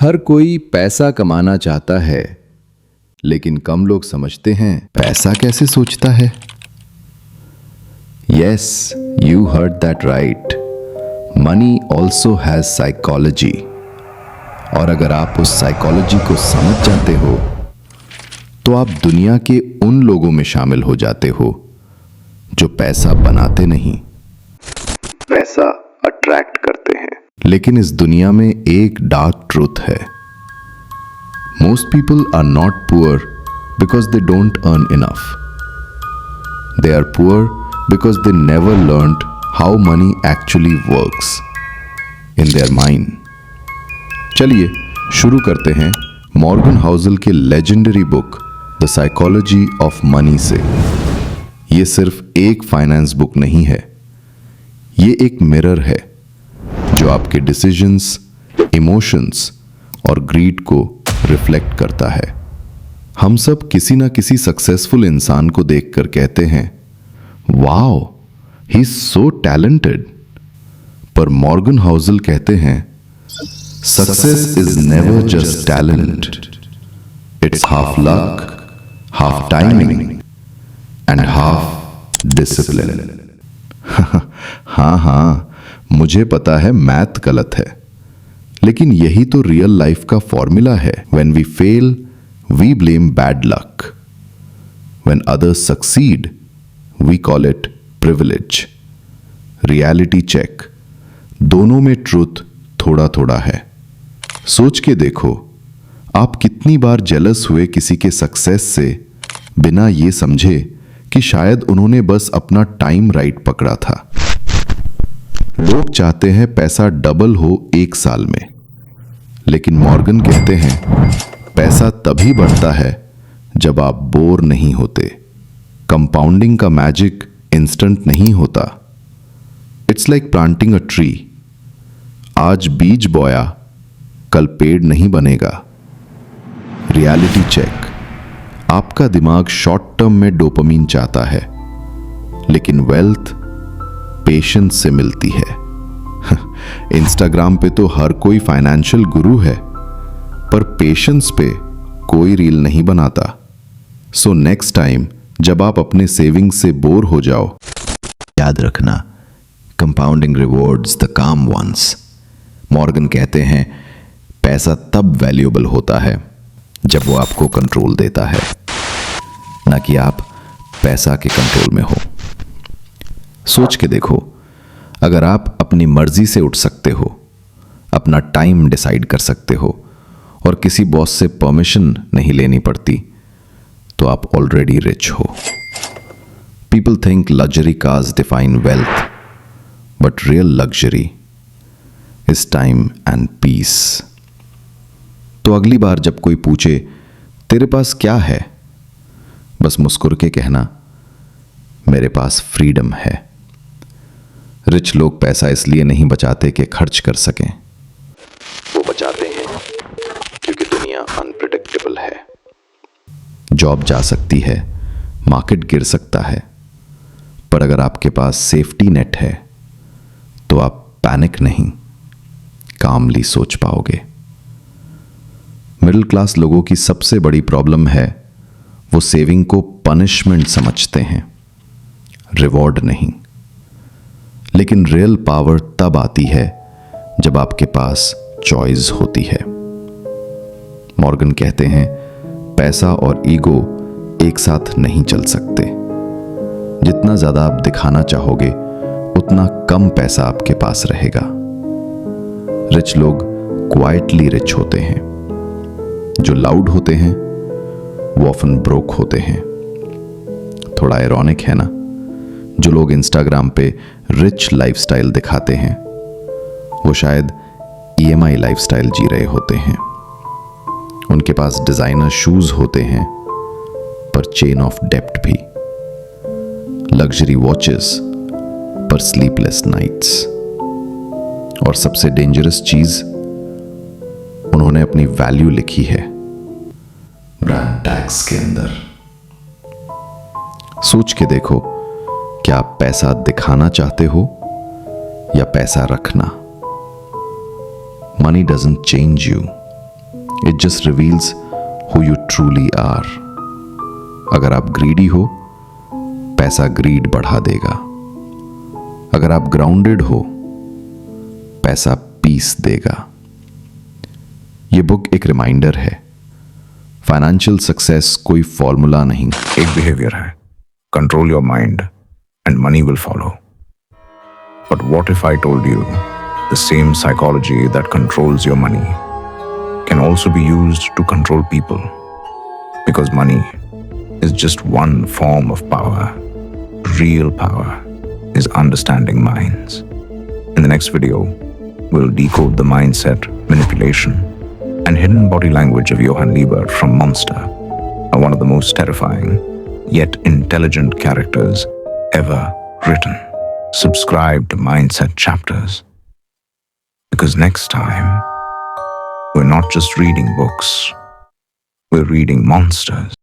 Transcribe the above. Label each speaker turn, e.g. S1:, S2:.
S1: हर कोई पैसा कमाना चाहता है, लेकिन कम लोग समझते हैं पैसा कैसे सोचता है। Yes, you heard that right. Money also has psychology. और अगर आप उस साइकोलॉजी को समझ जाते हो तो आप दुनिया के उन लोगों में शामिल हो जाते हो जो पैसा बनाते नहीं, पैसा अट्रैक्ट करते हैं। लेकिन इस दुनिया में एक डार्क ट्रूथ है। Most people are not poor because they don't earn enough. They are poor because they never learned how money actually works in their mind. चलिए शुरू करते हैं मॉर्गन हाउसल के legendary book the psychology of money से। यह सिर्फ एक finance book नहीं है, ये एक मिरर है जो आपके डिसीजंस, इमोशंस और ग्रीड को रिफ्लेक्ट करता है। हम सब किसी ना किसी सक्सेसफुल इंसान को देखकर कहते हैं, wow, he is so talented. पर मॉर्गन हाउसल कहते हैं, success is never just talent, it's half luck, half timing and half discipline. हाँ, मुझे पता है मैथ गलत है, लेकिन यही तो रियल लाइफ का फॉर्मूला है। When we fail we blame bad luck, when others succeed we call it privilege. Reality check, दोनों में ट्रूथ थोड़ा थोड़ा है। सोच के देखो, आप कितनी बार जेलस हुए किसी के सक्सेस से बिना ये समझे कि शायद उन्होंने बस अपना टाइम राइट पकड़ा था। लोग चाहते हैं पैसा डबल हो एक साल में, लेकिन मॉर्गन कहते हैं पैसा तभी बढ़ता है जब आप बोर नहीं होते। कंपाउंडिंग का मैजिक इंस्टेंट नहीं होता। It's like planting a tree. आज बीज बोया, कल पेड़ नहीं बनेगा। रियलिटी चेक, आपका दिमाग शॉर्ट टर्म में डोपामीन चाहता है, लेकिन वेल्थ पेशेंस से मिलती है। इंस्टाग्राम पे तो हर कोई फाइनेंशियल गुरु है, पर पेशेंस पे कोई रील नहीं बनाता। सो नेक्स्ट टाइम जब आप अपने सेविंग्स से बोर हो जाओ, याद रखना, कंपाउंडिंग रिवॉर्ड्स द काम वंस। मॉर्गन कहते हैं पैसा तब वैल्यूएबल होता है जब वो आपको कंट्रोल देता है, ना कि आप पैसा के कंट्रोल में हो। सोच के देखो, अगर आप अपनी मर्जी से उठ सकते हो, अपना टाइम डिसाइड कर सकते हो और किसी बॉस से परमिशन नहीं लेनी पड़ती, तो आप ऑलरेडी रिच हो। People think luxury cars define wealth, but real luxury is time and peace. तो अगली बार जब कोई पूछे तेरे पास क्या है, बस मुस्कुर के कहना, मेरे पास फ्रीडम है। रिच लोग पैसा इसलिए नहीं बचाते कि खर्च कर सकें, वो बचाते हैं क्योंकि दुनिया अनप्रेडिक्टेबल है। जॉब जा सकती है, मार्केट गिर सकता है, पर अगर आपके पास सेफ्टी नेट है तो आप पैनिक नहीं, कामली सोच पाओगे। मिडिल क्लास लोगों की सबसे बड़ी प्रॉब्लम है, वो सेविंग को पनिशमेंट समझते हैं, रिवॉर्ड नहीं। लेकिन रियल पावर तब आती है जब आपके पास चॉइस होती है। मॉर्गन कहते हैं पैसा और ईगो एक साथ नहीं चल सकते। जितना ज्यादा आप दिखाना चाहोगे, उतना कम पैसा आपके पास रहेगा। रिच लोग क्वाइटली रिच होते हैं, जो लाउड होते हैं वो ऑफन ब्रोक होते हैं। थोड़ा आयरॉनिक है ना, जो लोग इंस्टाग्राम पे रिच लाइफस्टाइल दिखाते हैं, वो शायद ईएमआई लाइफस्टाइल जी रहे होते हैं। उनके पास डिजाइनर शूज होते हैं, पर चेन ऑफ डेप्ट भी, लग्जरी वॉचेस पर स्लीपलेस नाइट्स, और सबसे डेंजरस चीज, उन्होंने अपनी वैल्यू लिखी है ब्रांड टैग्स के अंदर। सोच के देखो, क्या आप पैसा दिखाना चाहते हो या पैसा रखना? Money doesn't change you, It just reveals who you truly are. अगर आप ग्रीडी हो, पैसा ग्रीड बढ़ा देगा. अगर आप ग्राउंडेड हो, पैसा पीस देगा. ये बुक एक रिमाइंडर है. फाइनेंशियल सक्सेस कोई फॉर्मूला नहीं.
S2: एक बिहेवियर है, control your mind and money will follow. But what if I told you the same psychology that controls your money can also be used to control people, because money is just one form of power. Real power is understanding minds. In the next video, we'll decode the mindset, manipulation, and hidden body language of Johann Liebert from Monster, one of the most terrifying yet intelligent characters ever written. Subscribe to Mindset Chapters, because next time we're not just reading books, we're reading monsters.